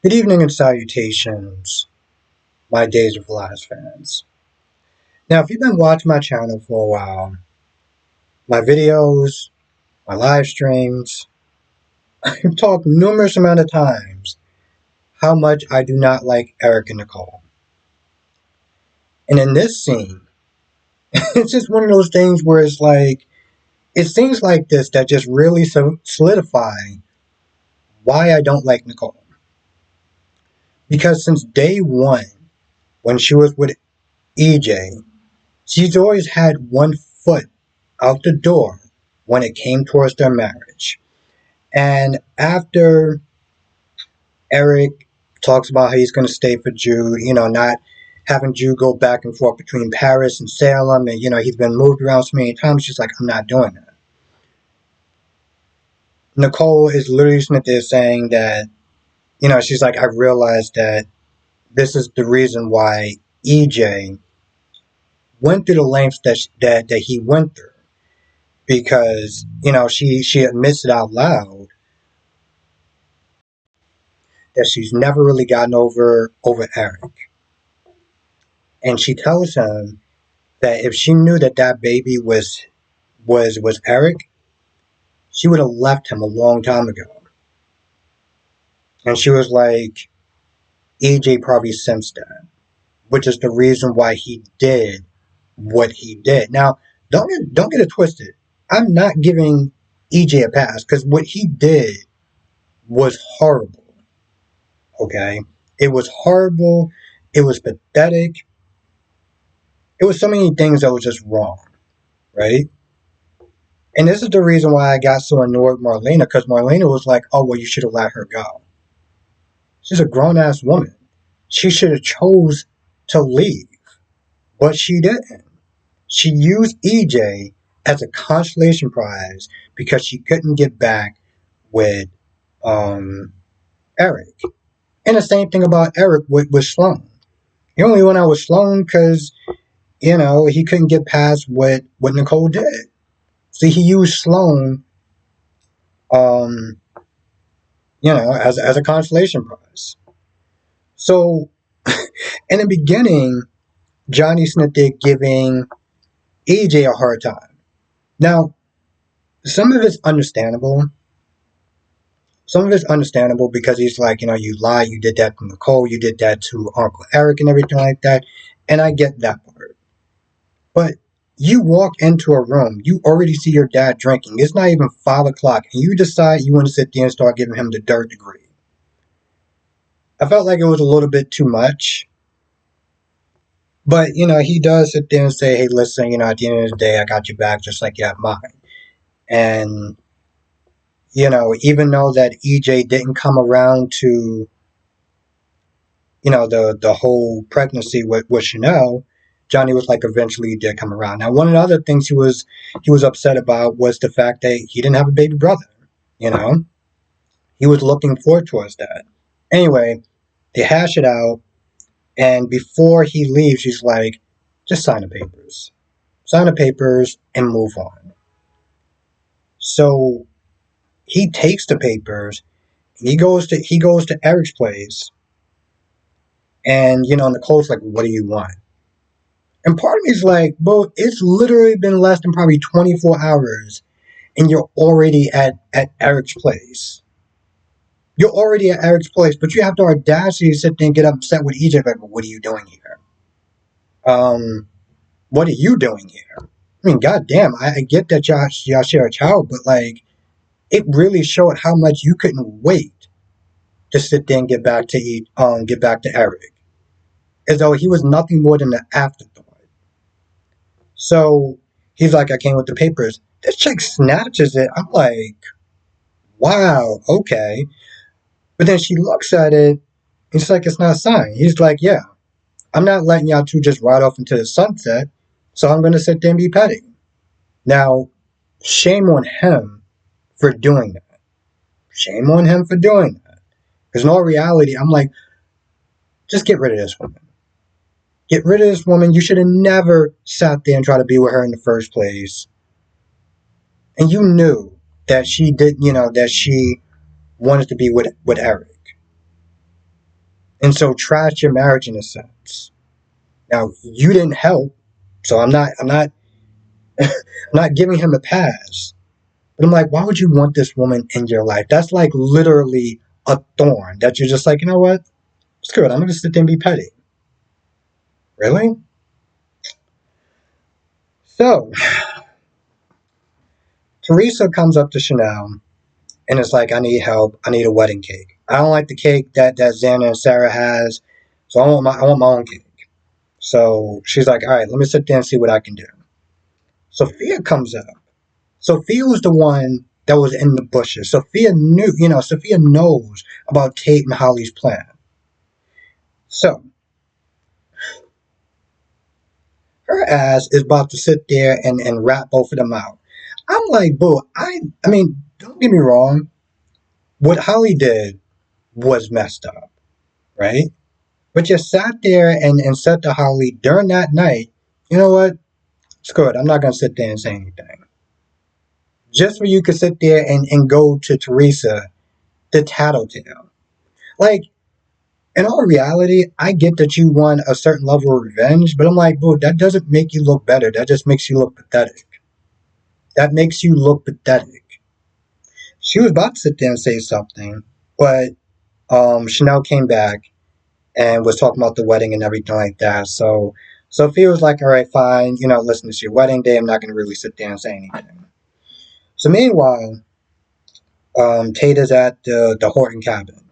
Good evening and salutations, my Days of Lies fans. Now, if you've been watching my channel for a while, my videos, my live streams, I've talked numerous amount of times how much I do not like Eric and Nicole. And in this scene, it's just one of those things where it's things like this that just really solidify why I don't like Nicole. Because since day one, when she was with EJ, she's always had one foot out the door when it came towards their marriage. And after Eric talks about how he's going to stay for Jude, not having Jude go back and forth between Paris and Salem, and, he's been moved around so many times, she's like, I'm not doing that. Nicole is literally sitting there saying that, she's like, I realized that this is the reason why EJ went through the lengths that he went through. Because, she admits it out loud that she's never really gotten over Eric. And she tells him that if she knew that baby was Eric, she would have left him a long time ago. And she was like, EJ probably sensed that, which is the reason why he did what he did. Now, don't get it twisted. I'm not giving EJ a pass because what he did was horrible. Okay? It was horrible. It was pathetic. It was so many things that was just wrong, right? And this is the reason why I got so annoyed with Marlena, because Marlena was like, oh, well, you should have let her go. She's a grown-ass woman. She should have chose to leave, but she didn't. She used EJ as a consolation prize because she couldn't get back with Eric. And the same thing about Eric with Sloan. He only went out with Sloan because, he couldn't get past what Nicole did. See, he used Sloan, as a consolation prize. So, in the beginning, Johnny Smith did giving EJ a hard time. Now, some of it's understandable. Some of it's understandable because he's like, you lied, you did that to Nicole, you did that to Uncle Eric and everything like that. And I get that part. But you walk into a room, you already see your dad drinking. It's not even 5 o'clock, and you decide you want to sit there and start giving him the third degree. I felt like it was a little bit too much. But, he does sit there and say, hey, listen, at the end of the day, I got your back just like you have mine. And, even though that EJ didn't come around to, the whole pregnancy with Chanel, Johnny was like, eventually he did come around. Now, one of the other things he was upset about was the fact that he didn't have a baby brother, He was looking forward towards that. Anyway, they hash it out. And before he leaves, he's like, just sign the papers. Sign the papers and move on. So he takes the papers and he goes to Eric's place. And, Nicole's like, what do you want? And part of me is like, bro, it's literally been less than probably 24 hours and you're already at Eric's place. You're already at Eric's place, but you have the audacity to sit there and get upset with EJ. Like, well, what are you doing here? What are you doing here? I mean, goddamn, I get that y'all share a child, but like, it really showed how much you couldn't wait to sit there and get back to Eric, as though he was nothing more than an afterthought. So he's like, I came with the papers. This chick snatches it. I'm like, wow, okay. But then she looks at it. It's like it's not signed. He's like, yeah, I'm not letting y'all two just ride off into the sunset, so I'm going to sit there and be petty. Now, shame on him for doing that. Shame on him for doing that. Because in all reality, I'm like, just get rid of this woman. Get rid of this woman. You should have never sat there and tried to be with her in the first place. And you knew that she did, that she wanted to be with Eric. and so trash your marriage in a sense. Now you didn't help, so I'm not giving him a pass. But I'm like, why would you want this woman in your life? That's like literally a thorn that you're just like, you know what? Screw it. I'm gonna sit there and be petty. Really? So Teresa comes up to Chanel and it's like, I need help. I need a wedding cake. I don't like the cake that Xander and Sarah has, so I want my own cake. So she's like, all right, let me sit there and see what I can do. Sophia comes up. Sophia was the one that was in the bushes. Sophia knew, Sophia knows about Tate and Holly's plan. So her ass is about to sit there and rat both of them out. I'm like, boo, I mean, don't get me wrong. What Holly did was messed up, right? But you sat there and said to Holly during that night, you know what? Screw it. I'm not going to sit there and say anything. Just for you could sit there and go to Teresa, the tattletale. Like, in all reality, I get that you want a certain level of revenge, but I'm like, boo, that doesn't make you look better. That just makes you look pathetic. That makes you look pathetic. She was about to sit there and say something, but Chanel came back and was talking about the wedding and everything like that. So Sophia was like, all right, fine, listen, it's your wedding day. I'm not going to really sit there and say anything. So meanwhile, Tate is at the Horton cabin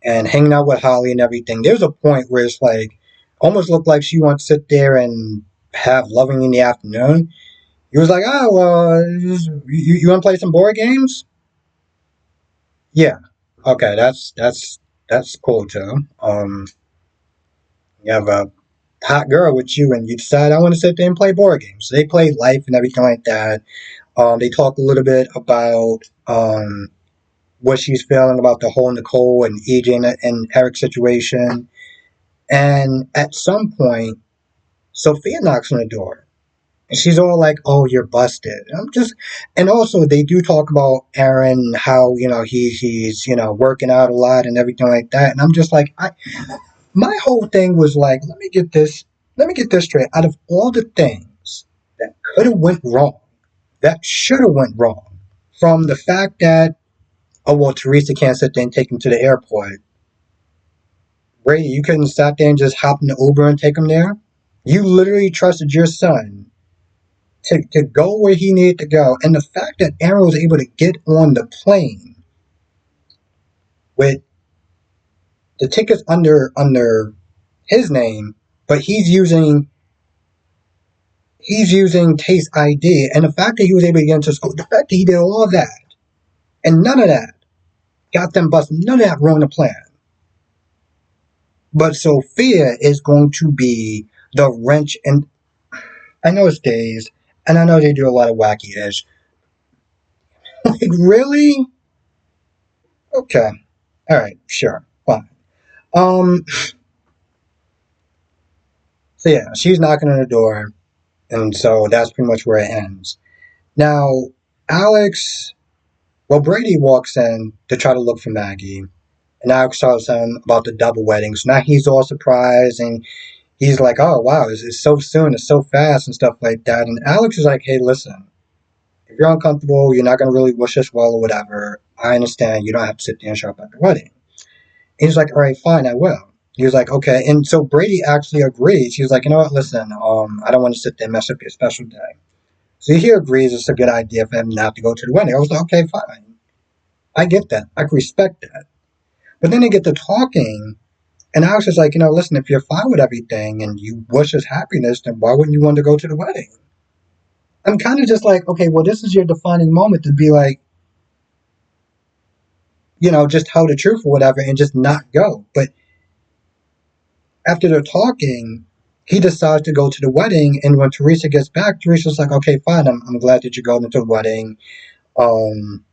and hanging out with Holly and everything. There's a point where it's like, almost looked like she wants to sit there and have loving in the afternoon. He was like, oh, well, you want to play some board games? Yeah. Okay, that's cool too. You have a hot girl with you, and you decide I want to sit there and play board games. So they play life and everything like that. They talk a little bit about what she's feeling about the whole Nicole and EJ and Eric situation. And at some point, Sophia knocks on the door. And she's all like, "Oh, you're busted." And also they do talk about Aaron, how he's working out a lot and everything like that. And I'm just like, my whole thing was like, let me get this straight. Out of all the things that could have went wrong, that should have went wrong, from the fact that, oh well, Teresa can't sit there and take him to the airport. Brady, you couldn't sat there and just hop in the Uber and take him there. You literally trusted your son to go where he needed to go, and the fact that Aaron was able to get on the plane with the tickets under his name, but he's using Tate's ID, and the fact that he was able to get into school, the fact that he did all of that, and none of that got them busted, none of that ruined the plan. But Sophia is going to be the wrench, and I know it's days, and I know they do a lot of wacky ish. Like, really? Okay. Alright, sure. Fine. Um, so yeah, she's knocking on the door, and so that's pretty much where it ends. Now, Alex, well, Brady walks in to try to look for Maggie, and Alex tells him about the double wedding. So now he's all surprised, and he's like, oh, wow, it's so soon, it's so fast, and stuff like that. And Alex is like, hey, listen, if you're uncomfortable, you're not going to really wish us well or whatever, I understand. You don't have to sit there and show up at the wedding. And he's like, all right, fine, I will. He was like, okay. And so Brady actually agrees. He was like, you know what, listen, I don't want to sit there and mess up your special day. So he agrees it's a good idea for him not to go to the wedding. I was like, okay, fine. I get that. I can respect that. But then they get to talking, and I was just like, listen, if you're fine with everything and you wish us happiness, then why wouldn't you want to go to the wedding? I'm kind of just like, okay, well, this is your defining moment to be like, just tell the truth or whatever and just not go. But after they're talking, he decides to go to the wedding. And when Teresa gets back, Teresa's like, okay, fine. I'm glad that you're going to the wedding. And,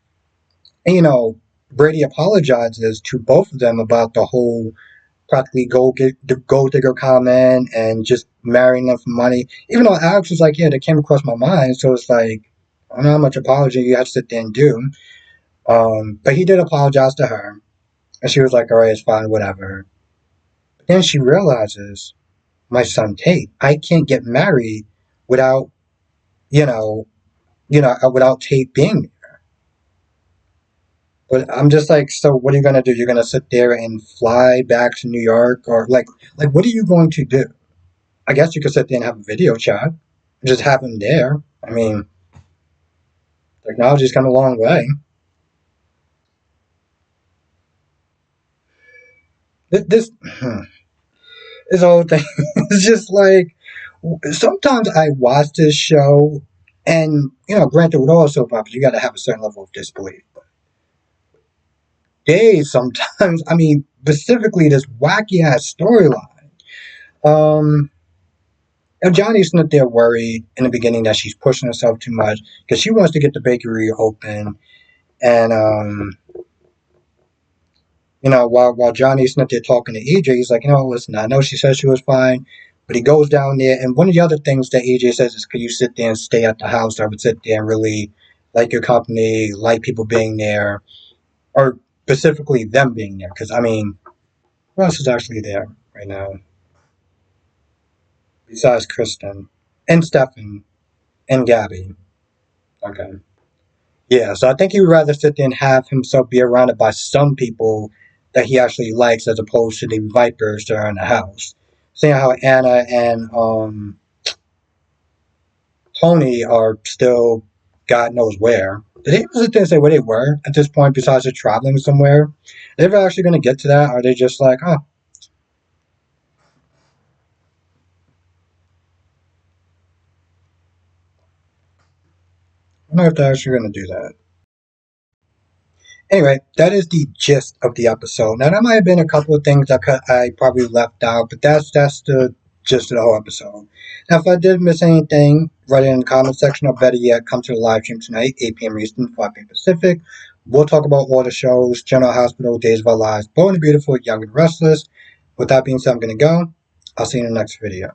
Brady apologizes to both of them about the whole practically gold digger comment and just marrying them for money. Even though Alex was like, yeah, that came across my mind. So it's like, I don't know how much apology you have to sit there and do. But he did apologize to her. And she was like, all right, it's fine, whatever. But then she realizes, my son Tate, I can't get married without, you know, without Tate being there. But I'm just like, so what are you gonna do? You're gonna sit there and fly back to New York, or like what are you going to do? I guess you could sit there and have a video chat, just have him there. I mean, technology's come a long way. This this whole thing is just like, sometimes I watch this show, and granted, with all soap operas, you got to have a certain level of disbelief. But sometimes, I mean, specifically this wacky ass storyline. Um, and Johnny's not there worried in the beginning that she's pushing herself too much because she wants to get the bakery open, and while Johnny's not there talking to EJ, he's like, listen, I know she said she was fine, but he goes down there, and one of the other things that EJ says is, could you sit there and stay at the house? I would sit there and really like your company, like people being there, or specifically them being there, because I mean, who else is actually there right now besides Kristen and Stefan and Gabby? Okay. Yeah, so I think he would rather sit there and have himself be surrounded by some people that he actually likes as opposed to the vipers that are in the house. Seeing how Anna and Tony are still God knows where. Did they ever sit there and say where they were at this point besides just traveling somewhere? Are they ever actually going to get to that? Or are they just like, oh, I don't know if they're actually going to do that. Anyway, that is the gist of the episode. Now, there might have been a couple of things I probably left out, but that's the gist of the whole episode. Now, if I did miss anything, write it in the comment section, or better yet, come to the live stream tonight, 8 p.m. Eastern, 5 p.m. Pacific. We'll talk about all the shows: General Hospital, Days of Our Lives, Bold and Beautiful, Young and Restless. With that being said, I'm going to go. I'll see you in the next video.